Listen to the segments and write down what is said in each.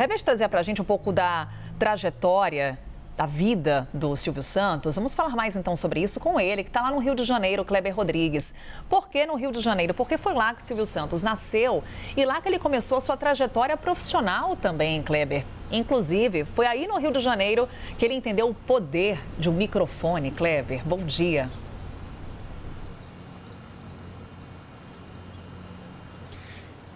Revés trazer para a gente um pouco da trajetória, da vida do Silvio Santos. Vamos falar mais então sobre isso com ele, que está lá no Rio de Janeiro, Kleber Rodrigues. Por que no Rio de Janeiro? Porque foi lá que Silvio Santos nasceu e lá que ele começou a sua trajetória profissional também, Kleber. Inclusive, foi aí no Rio de Janeiro que ele entendeu o poder de um microfone. Kleber, bom dia.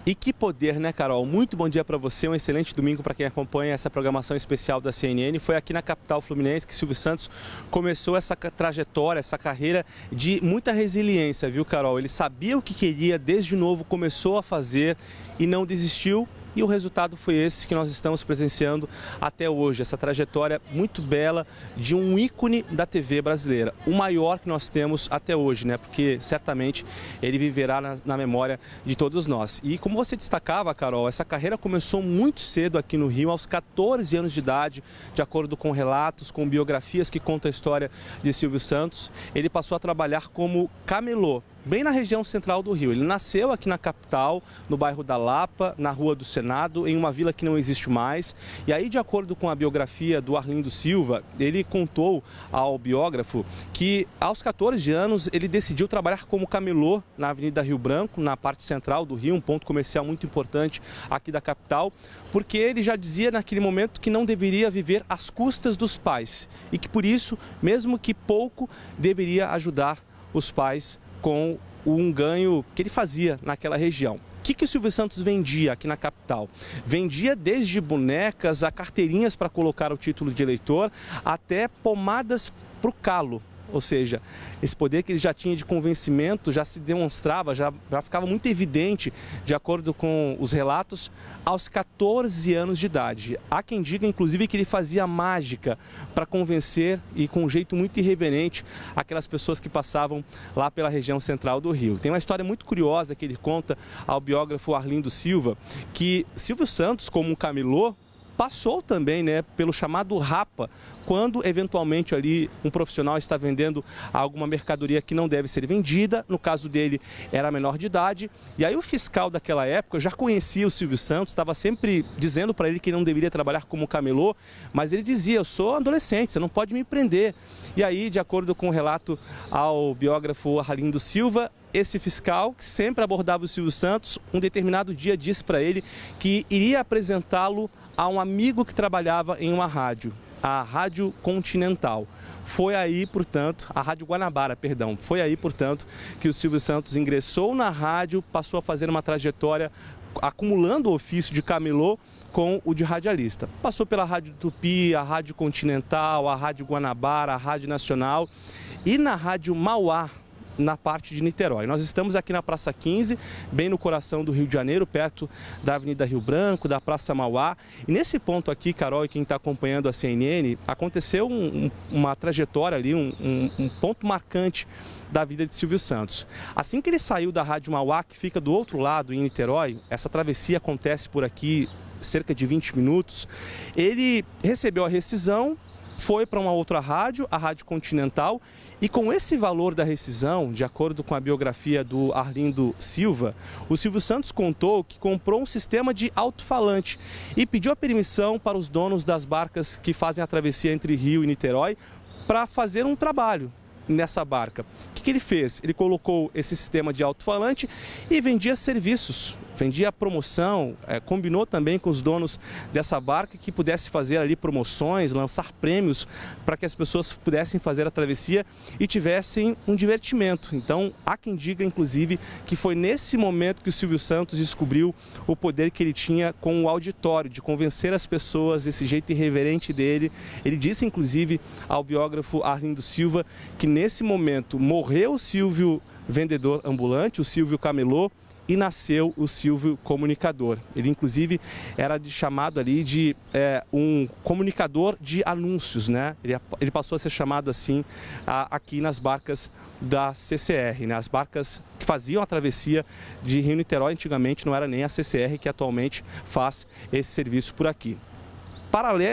E que poder, né, Carol? Muito bom dia para você, um excelente domingo para quem acompanha essa programação especial da CNN. Foi aqui na capital fluminense que Silvio Santos começou essa trajetória, essa carreira de muita resiliência, viu, Carol? Ele sabia o que queria, desde novo começou a fazer e não desistiu. E o resultado foi esse que nós estamos presenciando até hoje, essa trajetória muito bela de um ícone da TV brasileira, o maior que nós temos até hoje, né? Porque certamente ele viverá na memória de todos nós. E como você destacava, Carol, essa carreira começou muito cedo aqui no Rio, aos 14 anos de idade, de acordo com relatos, com biografias que contam a história de Silvio Santos. Ele passou a trabalhar como camelô, bem na região central do Rio. Ele nasceu aqui na capital, no bairro da Lapa, na Rua do Senado, em uma vila que não existe mais. E aí, de acordo com a biografia do Arlindo Silva, ele contou ao biógrafo que aos 14 anos ele decidiu trabalhar como camelô na Avenida Rio Branco, na parte central do Rio, um ponto comercial muito importante aqui da capital, porque ele já dizia naquele momento que não deveria viver às custas dos pais e que por isso, mesmo que pouco, deveria ajudar os pais com um ganho que ele fazia naquela região. O que o Silvio Santos vendia aqui na capital? Vendia desde bonecas a carteirinhas para colocar o título de eleitor, até pomadas para o calo. Ou seja, esse poder que ele já tinha de convencimento já se demonstrava, já ficava muito evidente, de acordo com os relatos, aos 14 anos de idade. Há quem diga, inclusive, que ele fazia mágica para convencer e com um jeito muito irreverente aquelas pessoas que passavam lá pela região central do Rio. Tem uma história muito curiosa que ele conta ao biógrafo Arlindo Silva, que Silvio Santos, como um camelô, passou também, né, pelo chamado rapa, quando eventualmente ali um profissional está vendendo alguma mercadoria que não deve ser vendida. No caso dele era menor de idade, e aí o fiscal daquela época já conhecia o Silvio Santos, estava sempre dizendo para ele que ele não deveria trabalhar como camelô, mas ele dizia: eu sou adolescente, você não pode me prender. E aí, de acordo com o relato ao biógrafo Arlindo Silva, esse fiscal, que sempre abordava o Silvio Santos, um determinado dia disse para ele que iria apresentá-lo a um amigo que trabalhava em uma rádio, a Rádio Continental. Foi aí, portanto, a Rádio Guanabara, perdão. Foi aí, portanto, que o Silvio Santos ingressou na rádio, passou a fazer uma trajetória acumulando o ofício de camelô com o de radialista. Passou pela Rádio Tupi, a Rádio Continental, a Rádio Guanabara, a Rádio Nacional e na Rádio Mauá, na parte de Niterói. Nós estamos aqui na Praça 15, bem no coração do Rio de Janeiro, perto da Avenida Rio Branco, da Praça Mauá. E nesse ponto aqui, Carol, e quem está acompanhando a CNN, aconteceu uma trajetória ali, um ponto marcante da vida de Silvio Santos. Assim que ele saiu da Rádio Mauá, que fica do outro lado, em Niterói, essa travessia acontece por aqui cerca de 20 minutos, ele recebeu a rescisão, foi para uma outra rádio, a Rádio Continental, e com esse valor da rescisão, de acordo com a biografia do Arlindo Silva, o Silvio Santos contou que comprou um sistema de alto-falante e pediu a permissão para os donos das barcas que fazem a travessia entre Rio e Niterói para fazer um trabalho nessa barca. O que ele fez? Ele colocou esse sistema de alto-falante e vendia serviços, vendia promoção, combinou também com os donos dessa barca que pudesse fazer ali promoções, lançar prêmios para que as pessoas pudessem fazer a travessia e tivessem um divertimento. Então, há quem diga, inclusive, que foi nesse momento que o Silvio Santos descobriu o poder que ele tinha com o auditório, de convencer as pessoas desse jeito irreverente dele. Ele disse, inclusive, ao biógrafo Arlindo Silva, que nesse momento morreu o Silvio vendedor ambulante, o Silvio camelô, e nasceu o Silvio comunicador. Ele, inclusive, era chamado ali de um comunicador de anúncios, né? Ele passou a ser chamado assim aqui nas barcas da CCR, né? As barcas que faziam a travessia de Rio-Niterói antigamente, não era nem a CCR que atualmente faz esse serviço por aqui.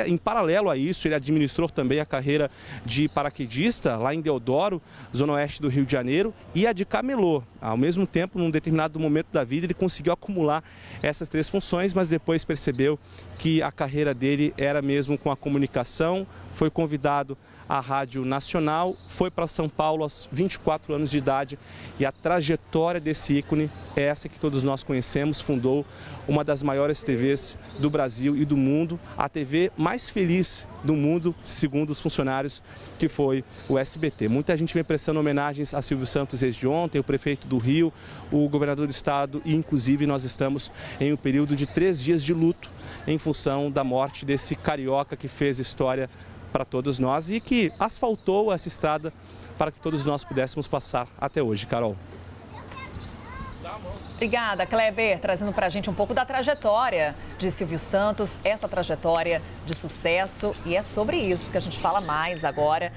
Em paralelo a isso, ele administrou também a carreira de paraquedista lá em Deodoro, zona oeste do Rio de Janeiro, e a de camelô. Ao mesmo tempo, num determinado momento da vida, ele conseguiu acumular essas 3 funções, mas depois percebeu que a carreira dele era mesmo com a comunicação, foi convidado à Rádio Nacional, foi para São Paulo aos 24 anos de idade e a trajetória desse ícone é essa que todos nós conhecemos, fundou uma das maiores TVs do Brasil e do mundo, a TV mais feliz do mundo, segundo os funcionários, que foi o SBT. Muita gente vem prestando homenagens a Silvio Santos desde ontem, o prefeito do Rio, o governador do estado e inclusive nós estamos em um período de 3 dias de luto em função da morte desse carioca que fez história para todos nós e que asfaltou essa estrada para que todos nós pudéssemos passar até hoje. Carol. Obrigada, Kleber, trazendo para a gente um pouco da trajetória de Silvio Santos, essa trajetória de sucesso, e é sobre isso que a gente fala mais agora.